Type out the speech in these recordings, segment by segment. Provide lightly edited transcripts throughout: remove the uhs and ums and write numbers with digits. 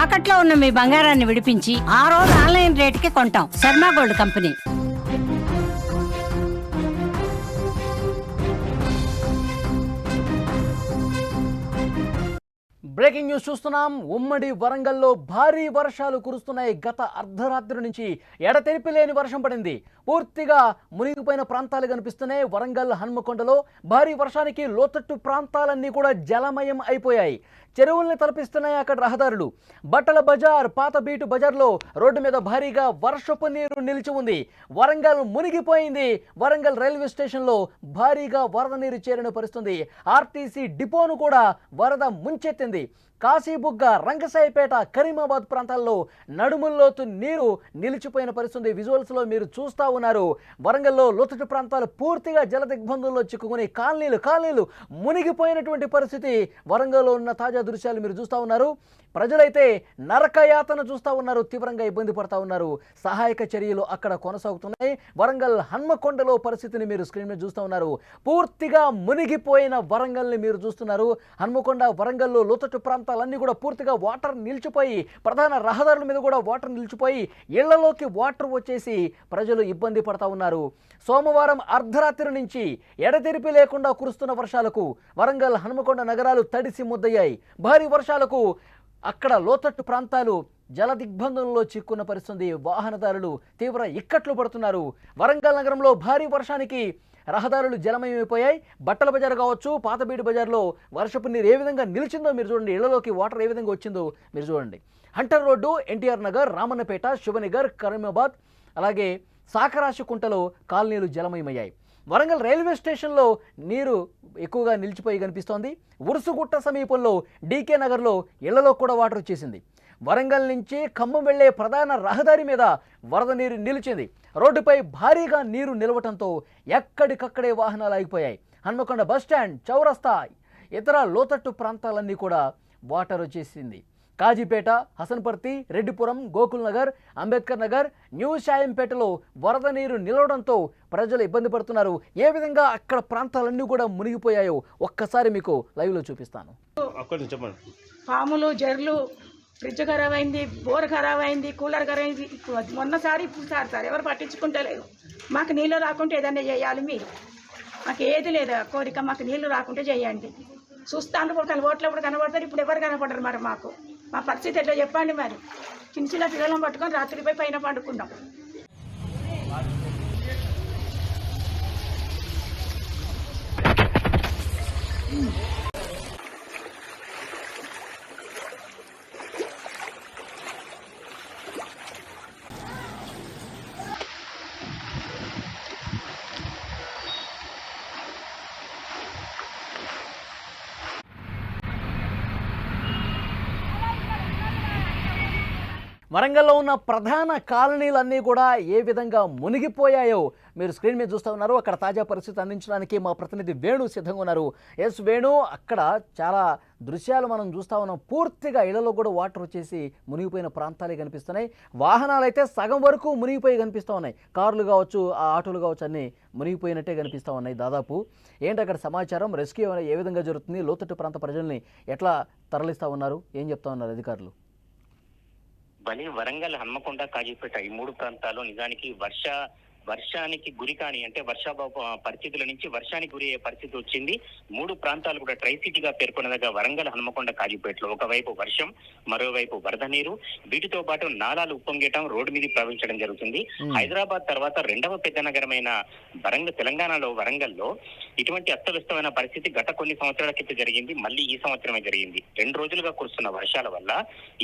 తాకట్లో ఉన్న మీ బంగారాన్ని విడిపించి ఆ రోజు ఆన్లైన్ రేటుకి కొంటాం. Sharma gold company. Breaking news చూస్తున్నాం. ఉమ్మడి వరంగల్లో భారీ వర్షాలు కురుస్తున్నాయి. గత అర్ధరాత్రి నుంచి ఎడతెరిపి లేని వర్షం పడింది. పూర్తిగా మునిగిపోయిన ప్రాంతాలు కనిపిస్తున్నాయి. వరంగల్ హన్మకొండలో భారీ వర్షానికి లోతట్టు ప్రాంతాలన్నీ కూడా జలమయం అయిపోయాయి. చెరువుల్ని తలపిస్తున్నాయి అక్కడ రహదారులు. బట్టల బజార్, పాత బీటు బజార్లో రోడ్డు మీద భారీగా వర్షపు నీరు నిలిచి ఉంది. వరంగల్ మునిగిపోయింది. వరంగల్ రైల్వే స్టేషన్లో భారీగా వరద నీరు చేరిన పరిస్థితుంది. ఆర్టీసీ డిపోను కూడా వరద ముంచెత్తింది. కాశీబుగ్గ, రంగసాయిపేట, కరీమాబాద్ ప్రాంతాల్లో నడుముల్లోతు నీరు నిలిచిపోయిన పరిస్థితి విజువల్స్లో మీరు చూస్తూ ఉన్నారు. వరంగల్లో లోతట్టు ప్రాంతాలు పూర్తిగా జల దిగ్బంధంలో చిక్కుకుని కాలనీలు మునిగిపోయినటువంటి పరిస్థితి వరంగల్లో ఉన్న తాజా దృశ్యాలు మీరు చూస్తూ ఉన్నారు. ప్రజలైతే నరకయాతన చూస్తూ ఉన్నారు, తీవ్రంగా ఇబ్బంది పడుతూ ఉన్నారు. సహాయక చర్యలు అక్కడ కొనసాగుతున్నాయి. వరంగల్ హన్మకొండలో పరిస్థితిని మీరు స్క్రీన్ మీద చూస్తూ ఉన్నారు. పూర్తిగా మునిగిపోయిన వరంగల్ని మీరు చూస్తున్నారు. హన్మకొండ, వరంగల్లో లోతట్టు ప్రాంతాలన్నీ కూడా పూర్తిగా వాటర్ నిలిచిపోయి, ప్రధాన రహదారుల మీద కూడా వాటర్ నిలిచిపోయి, ఇళ్లలోకి వాటర్ వచ్చేసి ప్రజలు ఇబ్బంది పడుతూ ఉన్నారు. సోమవారం అర్ధరాత్రి నుంచి ఎడతెరిపి లేకుండా కురుస్తున్న వర్షాలకు వరంగల్, హన్మకొండ నగరాలు తడిసి ముద్దయ్యాయి. భారీ వర్షాలకు అక్కడ లోతట్టు ప్రాంతాలు జల దిగ్బంధంలో చిక్కున్న పరిస్థితి. వాహనదారులు తీవ్ర ఇక్కట్లు పడుతున్నారు. వరంగల్ నగరంలో భారీ వర్షానికి రహదారులు జలమయమైపోయాయి. బట్టల బజార్ కావచ్చు, పాతబీడు బజార్లో వర్షపు నీరు ఏ విధంగా నిలిచిందో మీరు చూడండి. ఇళ్లలోకి వాటర్ ఏ విధంగా వచ్చిందో మీరు చూడండి. హంటర్ రోడ్డు, ఎన్టీఆర్ నగర్, రామన్నపేట, శివనగర్, కరీమాబాద్, అలాగే సాకరాశికుంటలో కాలనీలు జలమయమయ్యాయి. వరంగల్ రైల్వే స్టేషన్లో నీరు ఎక్కువగా నిలిచిపోయి కనిపిస్తోంది. ఉరుసుగుట్ట సమీపంలో డీకే నగర్లో ఇళ్లలో కూడా వాటర్ వచ్చేసింది. వరంగల్ నుంచి ఖమ్మం వెళ్లే ప్రధాన రహదారి మీద వరద నీరు నిలిచింది. రోడ్డుపై భారీగా నీరు నిలవటంతో ఎక్కడికక్కడే వాహనాలు ఆగిపోయాయి. హన్మకొండ బస్టాండ్, చౌరస్తా, ఇతర లోతట్టు ప్రాంతాలన్నీ కూడా వాటర్ వచ్చేసింది. కాజీపేట, హసన్పర్తి, రెడ్డిపురం, గోకుల్ నగర్, అంబేద్కర్ నగర్, న్యూ షాయంపేటలో వరద నీరు నిలవడంతో ప్రజలు ఇబ్బంది పడుతున్నారు. ఏ విధంగా అక్కడ ప్రాంతాలన్నీ కూడా మునిగిపోయాయో ఒక్కసారి మీకు లైవ్లో చూపిస్తాను. పాములు, జర్లు, ఫ్రిడ్జ్ ఖరాబ్ అయింది, బోర్ ఖరాబ్ అయింది, కూలర్ ఖరాబ్ అయింది. మొన్నసారి ఇప్పుడు సార్ ఎవరు పట్టించుకుంటలేరు. మాకు నీళ్ళు రాకుంటే ఏదన్నా చేయాలి మీరు. మాకు ఏది లేదు కోరిక, మాకు నీళ్లు రాకుంటే చేయండి. చూస్తాను ఓట్లప్పుడు కనబడతారు, ఇప్పుడు ఎవరు కనపడరు. మరి మాకు మా పరిస్థితి ఎట్లా చెప్పండి. మరి చిన్న చిన్న పిల్లలను పట్టుకొని రాత్రిపై పైన పండుకున్నాం. వరంగల్లో ఉన్న ప్రధాన కాలనీలన్నీ కూడా ఏ విధంగా మునిగిపోయాయో మీరు స్క్రీన్ మీద చూస్తూ ఉన్నారు. అక్కడ తాజా పరిస్థితి అందించడానికి మా ప్రతినిధి వేణు సిద్ధంగా ఉన్నారు. ఎస్ వేణు, అక్కడ చాలా దృశ్యాలు మనం చూస్తూ ఉన్నాం. పూర్తిగా ఇళ్లలో కూడా వాటర్ వచ్చేసి మునిగిపోయిన ప్రాంతాలే కనిపిస్తున్నాయి. వాహనాలు అయితే సగం వరకు మునిగిపోయి కనిపిస్తూ ఉన్నాయి. కార్లు కావచ్చు, ఆ ఆటోలు కావచ్చు, అన్నీ మునిగిపోయినట్టే కనిపిస్తూ ఉన్నాయి దాదాపు. ఏంటి అక్కడ సమాచారం? రెస్క్యూ ఏ విధంగా జరుగుతుంది? లోతట్టు ప్రాంత ప్రజల్ని ఎట్లా తరలిస్తూ ఉన్నారు? ఏం చెప్తా ఉన్నారు అధికారులు? వరంగల్, హన్మకొండ, కాజీపేట ఈ మూడు ప్రాంతాల్లో నిజానికి వర్షానికి గురి కాని అంటే వర్షాభావ పరిస్థితుల నుంచి వర్షానికి గురి అయ్యే పరిస్థితి వచ్చింది. మూడు ప్రాంతాలు కూడా ట్రై సిటీగా పేర్కొనదగ్గ వరంగల్, హన్మకొండ, కాజీపేటలో ఒకవైపు వర్షం, మరోవైపు వరద నీరు, వీటితో పాటు నాలాలు ఉప్పొంగేయటం, రోడ్డు మీద ప్రవహించడం జరుగుతుంది. హైదరాబాద్ తర్వాత రెండవ పెద్ద నగరమైన తెలంగాణలో వరంగల్లో ఇటువంటి అస్తవ్యస్తమైన పరిస్థితి గత కొన్ని సంవత్సరాల క్రితం జరిగింది. మళ్ళీ ఈ సంవత్సరమే జరిగింది. 2 రోజులుగా కురుస్తున్న వర్షాల వల్ల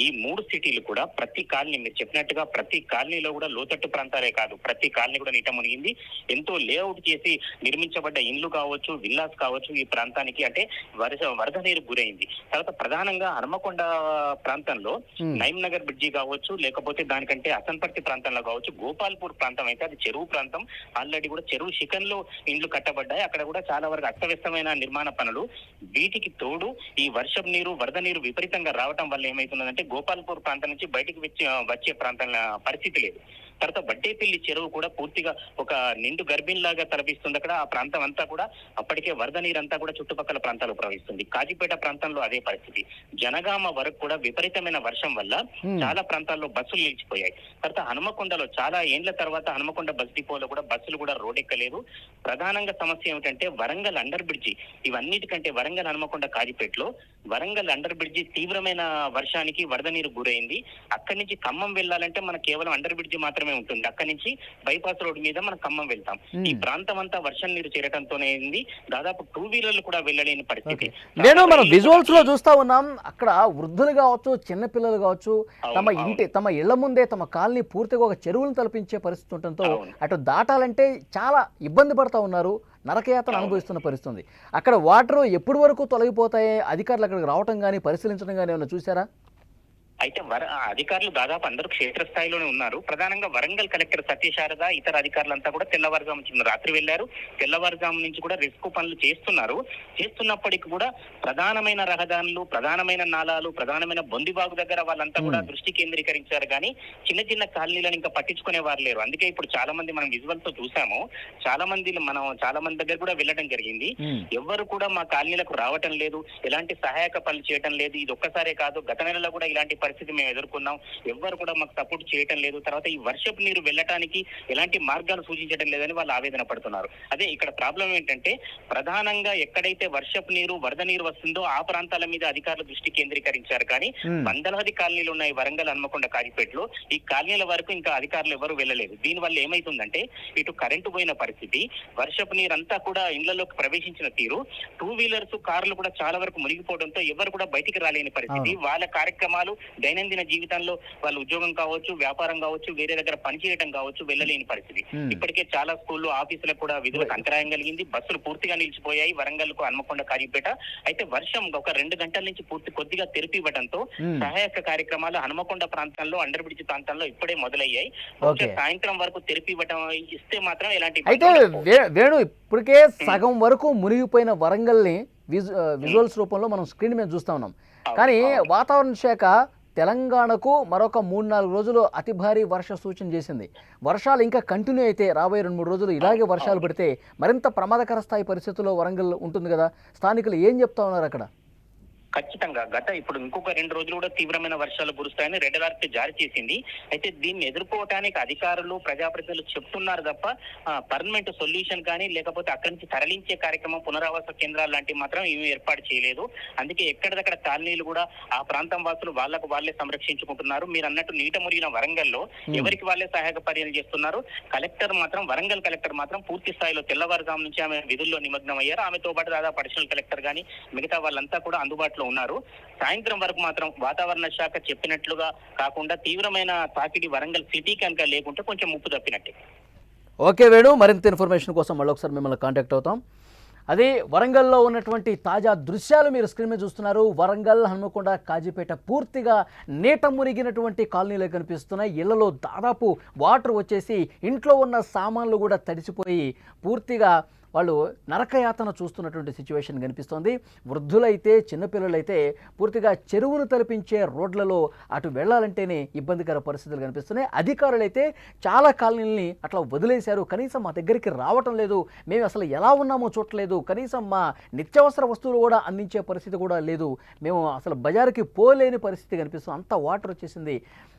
ఈ 3 సిటీలు కూడా ప్రతి కాలనీ, మీరు చెప్పినట్టుగా ప్రతి కాలనీలో కూడా లోతట్టు ప్రాంతాలే కాదు, ప్రతి కాలనీ నీట మునిగింది. ఎంతో లేఅవుట్ చేసి నిర్మించబడ్డ ఇండ్లు కావచ్చు, విల్లాస్ కావచ్చు, ఈ ప్రాంతానికి అంటే వరద నీరు గురైంది. తర్వాత ప్రధానంగా హన్మకొండ ప్రాంతంలో నైమ్ నగర్ బ్రిడ్జి కావచ్చు, లేకపోతే దానికంటే అసన్పర్తి ప్రాంతంలో కావచ్చు, గోపాల్పూర్ ప్రాంతం అయితే అది చెరువు ప్రాంతం. ఆల్రెడీ కూడా చెరువు శిఖంలో ఇండ్లు కట్టబడ్డాయి. అక్కడ కూడా చాలా వరకు అస్తవ్యస్తమైన నిర్మాణ పనులు. వీటికి తోడు ఈ వర్షం నీరు, వరద నీరు విపరీతంగా రావటం వల్ల ఏమైతుందంటే గోపాల్పూర్ ప్రాంతం నుంచి బయటికి వచ్చే ప్రాంతంలో పరిస్థితి లేదు. తర్వాత బడ్డేపల్లి చెరువు కూడా పూర్తిగా ఒక నిండు గర్భిణిలాగా తలపిస్తుంది. అక్కడ ఆ ప్రాంతం అంతా కూడా అప్పటికే వరద నీరంతా కూడా చుట్టుపక్కల ప్రాంతాలు ప్రవహిస్తుంది. కాజీపేట ప్రాంతంలో అదే పరిస్థితి. జనగామ వరకు కూడా విపరీతమైన వర్షం వల్ల చాలా ప్రాంతాల్లో బస్సులు నిలిచిపోయాయి. తర్వాత హనుమకొండలో చాలా ఏండ్ల తర్వాత హనుమకొండ బస్ డిపోలో కూడా బస్సులు కూడా రోడ్డెక్కలేదు. ప్రధానంగా సమస్య ఏమిటంటే వరంగల్ అండర్ బ్రిడ్జి. ఇవన్నిటికంటే వరంగల్ హనుమకొండ కాజీపేటలో వరంగల్ అండర్ బ్రిడ్జి తీవ్రమైన వర్షానికి వరద నీరు గురైంది. అక్కడి నుంచి ఖమ్మం వెళ్ళాలంటే మనకు కేవలం అండర్ బ్రిడ్జి మాత్రమే ఉంటుంది. అక్కడి నుంచి బైపాస్ రోడ్ మీద మనం ఖమ్మం వెళ్తాం. ఈ ప్రాంతం అంతా వర్షం నీరు చేరటంతోనే అయింది. దాదాపు 2 వీలర్లు కూడా వెళ్ళలేని పరిస్థితి. నేను మనం విజువల్స్ లో చూస్తా ఉన్నాం. అక్కడ వృద్ధులు కావచ్చు, చిన్న పిల్లలు కావచ్చు, తమ ఇళ్ల ముందే తమ కాలనీ పూర్తిగా ఒక చెరువులను తలపించే పరిస్థితి ఉండటంతో అటు దాటాలంటే చాలా ఇబ్బంది పడతా ఉన్నారు. నరకయాతన అనుభవిస్తున్న పరిస్థితి. అక్కడ వాటర్ ఎప్పటి వరకు తొలగిపోతాయి? అధికారులు అక్కడికి రావటం కానీ పరిశీలించడం కానీ ఏమైనా చూసారా? అయితే అధికారులు దాదాపు అందరూ క్షేత్రస్థాయిలోనే ఉన్నారు. ప్రధానంగా వరంగల్ కలెక్టర్ సత్యశారద ఇతర అధికారులంతా కూడా తెల్లవారుజాము రాత్రి వెళ్లారు. తెల్లవారుజాము నుంచి కూడా రెస్క్యూ పనులు చేస్తున్నప్పటికీ కూడా ప్రధానమైన రహదారులు, ప్రధానమైన నాలాలు, ప్రధానమైన బొందిబాగు దగ్గర వాళ్ళంతా కూడా దృష్టి కేంద్రీకరించారు. కానీ చిన్న చిన్న కాలనీలను ఇంకా పట్టించుకునే వారు లేరు. అందుకే ఇప్పుడు చాలా మంది మనం విజువల్ తో చూసాము. చాలా మంది దగ్గర కూడా వెళ్ళడం జరిగింది. ఎవ్వరు కూడా మా కాలనీలకు రావటం లేదు, ఎలాంటి సహాయక పనులు చేయటం లేదు. ఇది ఒక్కసారే కాదు, గత నెలలో కూడా ఇలాంటి పరిస్థితి మేము ఎదుర్కొన్నాం. ఎవ్వరు కూడా మాకు సపోర్ట్ చేయటం లేదు. తర్వాత ఈ వర్షపు నీరు వెళ్ళటానికి ఎలాంటి మార్గాలు సూచించడం లేదని వాళ్ళు ఆవేదన పడుతున్నారు. అదే ఇక్కడ ప్రాబ్లం ఏంటంటే ప్రధానంగా ఎక్కడైతే వర్షపు నీరు, వరద నీరు వస్తుందో ఆ ప్రాంతాల మీద అధికారులు దృష్టి కేంద్రీకరించారు. కానీ వందలాది కాలనీలు ఉన్నాయి వరంగల్ హన్మకొండ కాజీపేటలో. ఈ కాలనీల వరకు ఇంకా అధికారులు ఎవరు వెళ్ళలేదు. దీని వల్ల ఏమైతుందంటే ఇటు కరెంటు పోయిన పరిస్థితి, వర్షపు నీరు అంతా కూడా ఇళ్లలోకి ప్రవేశించిన తీరు, 2 వీలర్స్, కార్లు కూడా చాలా వరకు మునిగిపోవడంతో ఎవరు కూడా బయటికి రాలేని పరిస్థితి. వాళ్ళ కార్యక్రమాలు దైనందిన జీవితంలో వాళ్ళ ఉద్యోగం కావచ్చు, వ్యాపారం కావచ్చు, వేరే దగ్గర పనిచేయడం కావచ్చు, వెళ్ళలేని పరిస్థితి. ఇప్పటికే చాలా స్కూళ్ళు, ఆఫీసులకు కూడా విధులకు అంతరాయం కలిగింది. బస్సులు పూర్తిగా నిలిచిపోయాయి వరంగల్ కు హన్మకొండ కాజీపేట. అయితే వర్షం ఒక 2 గంటల నుంచి కొద్దిగా తెరిపి ఇవ్వడంతో సహాయక కార్యక్రమాలు హన్మకొండ ప్రాంతంలో, అండర్ బ్రిడ్జ్ ప్రాంతంలో ఇప్పుడే మొదలయ్యాయి. సాయంత్రం వరకు తెరిపి ఇవ్వడం ఇస్తే మాత్రం ఎలాంటి అయితే వేణు ఇప్పటికే సగం వరకు మునిగిపోయిన వరంగల్ ని విజువల్స్ రూపంలో మనం స్క్రీన్ మీద చూస్తా ఉన్నాం. కానీ వాతావరణ శాఖ తెలంగాణకు మరొక 3-4 రోజులు అతి భారీ వర్ష సూచన చేసింది. వర్షాలు ఇంకా కంటిన్యూ అయితే రాబోయే 2-3 రోజులు ఇలాగే వర్షాలు పడితే మరింత ప్రమాదకర స్థాయి పరిస్థితుల్లో వరంగల్ ఉంటుంది కదా. స్థానికులు ఏం చెప్తా ఉన్నారు అక్కడ? ఖచ్చితంగా ఇప్పుడు ఇంకొక 2 రోజులు కూడా తీవ్రమైన వర్షాలు కురుస్తాయని రెడ్ అలర్ట్ జారీ చేసింది. అయితే దీన్ని ఎదుర్కోవడానికి అధికారులు, ప్రజాప్రతినిధులు చెప్తున్నారు తప్ప పర్మనెంట్ సొల్యూషన్ కానీ లేకపోతే అక్కడి నుంచి తరలించే కార్యక్రమం, పునరావాస కేంద్రాలు లాంటివి మాత్రం ఏమీ ఏర్పాటు చేయలేదు. అందుకే ఎక్కడిదక్కడ కాలనీలు కూడా ఆ ప్రాంతం వాసులు వాళ్ళకు వాళ్ళే సంరక్షించుకుంటున్నారు. మీరు అన్నట్టు నీట మురిగిన వరంగల్లో ఎవరికి వాళ్ళే సహాయక చర్యలు చేస్తున్నారు. వరంగల్ కలెక్టర్ మాత్రం పూర్తి స్థాయిలో తెల్లవారుజాము నుంచి ఆమె విధుల్లో నిమగ్నం అయ్యారు. ఆమెతో పాటు దాదాపు అడిషనల్ కలెక్టర్ కానీ మిగతా వాళ్ళంతా కూడా అందుబాటులో ఉన్నారు. సాయంత్రం వరకు మాత్రం వాతావరణ శాఖ చెప్పినట్లుగా కాకుండా తీవ్రమైన తాకిడి వరంగల్ సిటీ కనుక లేకుంటే కొంచెం ముప్పు తప్పినట్టే. ఓకే వేణు, మరింత ఇన్ఫర్మేషన్ కోసం మళ్ళీ ఒకసారి మిమ్మల్ని కాంటాక్ట్ అవుతాం. అదే వరంగల్లో ఉన్నటువంటి తాజా దృశ్యాలు మీరు స్క్రీన్ మీద చూస్తున్నారు. వరంగల్ హన్మకొండ కాజీపేట పూర్తిగా నీట మునిగినటువంటి కాలనీలు కనిపిస్తున్నాయి. ఇళ్లలో దాదాపు వాటర్ వచ్చేసి ఇంట్లో ఉన్న సామాన్లు కూడా తడిసిపోయి పూర్తిగా వాళ్ళు నరకయాతన చూస్తున్నటువంటి సిచ్యువేషన్ కనిపిస్తోంది. వృద్ధులైతే, చిన్నపిల్లలైతే పూర్తిగా చెరువును తలపించే రోడ్లలో అటు వెళ్ళాలంటేనే ఇబ్బందికర పరిస్థితులు కనిపిస్తున్నాయి. అధికారులైతే చాలా కాలనీలని అట్లా వదిలేశారు. కనీసం మా దగ్గరికి రావటం లేదు, మేము అసలు ఎలా ఉన్నామో చూడలేదు, కనీసం మా నిత్యావసర వస్తువులు కూడా అందించే పరిస్థితి కూడా లేదు, మేము అసలు బజారుకి పోలేని పరిస్థితి కనిపిస్తుంది, అంత వాటర్ వచ్చేసింది,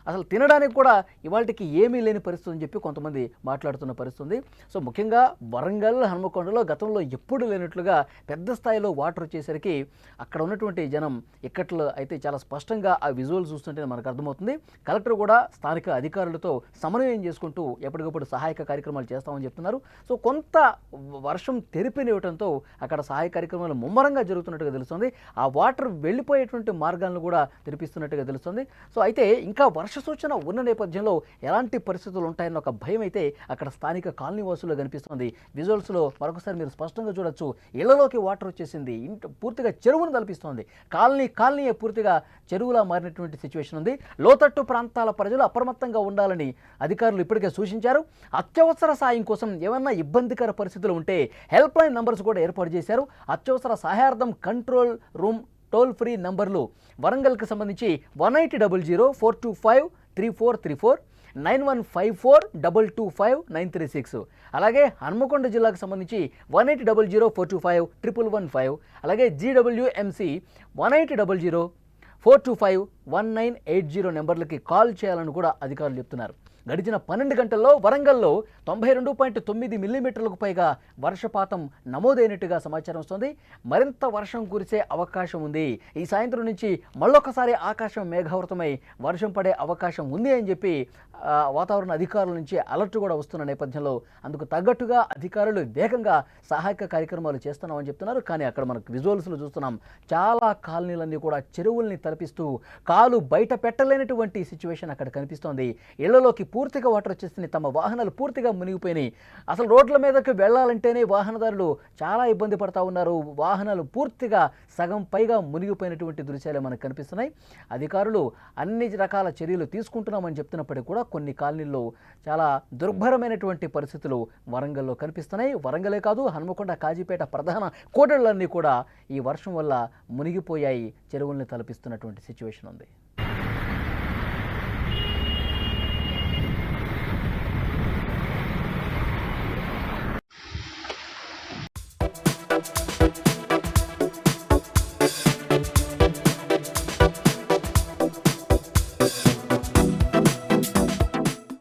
అసలు తినడానికి కూడా ఇవాళకి ఏమీ లేని పరిస్థితి అని చెప్పి కొంతమంది మాట్లాడుతున్న పరిస్థితి. సో ముఖ్యంగా వరంగల్ హన్మకొండలో గతంలో ఎప్పుడు లేనట్లుగా పెద్ద స్థాయిలో వాటర్ వచ్చేసరికి అక్కడ ఉన్నటువంటి జనం ఇక్కట్లో అయితే చాలా స్పష్టంగా ఆ విజువల్ చూస్తుంటే మనకు అర్థమవుతుంది. కలెక్టర్ కూడా స్థానిక అధికారులతో సమన్వయం చేసుకుంటూ ఎప్పటికప్పుడు సహాయక కార్యక్రమాలు చేస్తామని చెప్తున్నారు. సో కొంత వర్షం తెరిపినివ్వడంతో అక్కడ సహాయ కార్యక్రమాలు ముమ్మరంగా జరుగుతున్నట్టుగా తెలుస్తుంది. ఆ వాటర్ వెళ్ళిపోయేటువంటి మార్గాలను కూడా తెరిపిస్తున్నట్టుగా తెలుస్తుంది. సో అయితే ఇంకా వర్ష సూచన ఉన్న నేపథ్యంలో ఎలాంటి పరిస్థితులు ఉంటాయన్న ఒక భయం అయితే అక్కడ స్థానిక కాలనీ వాసుల్లో కనిపిస్తుంది. విజువల్స్లో మరొకసారి మీరు స్పష్టంగా చూడొచ్చు. ఇళ్లలోకి వాటర్ వచ్చేసింది, పూర్తిగా చెరువును తలపిస్తోంది. కాలనీ పూర్తిగా చెరువులా మారినటువంటి సిచ్యువేషన్ ఉంది. లోతట్టు ప్రాంతాల ప్రజలు అప్రమత్తంగా ఉండాలని అధికారులు ఇప్పటికే సూచించారు. అత్యవసర సాయం కోసం ఏమన్నా ఇబ్బందికర పరిస్థితులు ఉంటే హెల్ప్ లైన్ నంబర్స్ కూడా ఏర్పాటు చేశారు. అత్యవసర సహాయార్థం కంట్రోల్ రూమ్ టోల్ ఫ్రీ నంబర్లు వరంగల్కి సంబంధించి 1800 425 3434, 9154225936. అలాగే హన్మకొండ జిల్లాకు సంబంధించి 1800425115. అలాగే GWMC 180042511980 నెంబర్లకి కాల్ చేయాలని కూడా అధికారులు చెప్తున్నారు. గడిచిన 12 గంటల్లో వరంగల్లో 92.9 మిల్లీమీటర్లకు పైగా వర్షపాతం నమోదైనట్టుగా సమాచారం వస్తుంది. మరింత వర్షం కురిసే అవకాశం ఉంది. ఈ సాయంత్రం నుంచి మళ్ళొకసారి ఆకాశం మేఘావృతమై వర్షం పడే అవకాశం ఉంది అని చెప్పి వాతావరణ అధికారుల నుంచి అలర్ట్ కూడా వస్తున్న నేపథ్యంలో అందుకు తగ్గట్టుగా అధికారులు వేగంగా సహాయక కార్యక్రమాలు చేస్తున్నామని చెప్తున్నారు. కానీ అక్కడ మనకు విజువల్స్లో చూస్తున్నాం, చాలా కాలనీలన్నీ కూడా చెరువుల్ని తలపిస్తూ కాలు బయట పెట్టలేనటువంటి సిచ్యువేషన్ అక్కడ కనిపిస్తోంది. ఇళ్లలోకి పూర్తిగా వాటర్ వచ్చేసింది. తమ వాహనాలు పూర్తిగా మునిగిపోయినాయి. అసలు రోడ్ల మీదకి వెళ్ళాలంటేనే వాహనదారులు చాలా ఇబ్బంది పడతా ఉన్నారు. వాహనాలు పూర్తిగా సగం పైగా మునిగిపోయినటువంటి దృశ్యాలే మనకు కనిపిస్తున్నాయి. అధికారులు అన్ని రకాల చర్యలు తీసుకుంటున్నామని చెప్తున్నప్పటికీ కూడా కొన్ని కాలనీల్లో చాలా దుర్భరమైనటువంటి పరిస్థితులు వరంగల్లో కనిపిస్తున్నాయి. వరంగలే కాదు, హన్మకొండ, కాజీపేట ప్రధాన కూడళ్లన్నీ కూడా ఈ వర్షం వల్ల మునిగిపోయాయి. చెరువుల్ని తలపిస్తున్నటువంటి సిచ్యువేషన్ ఉంది.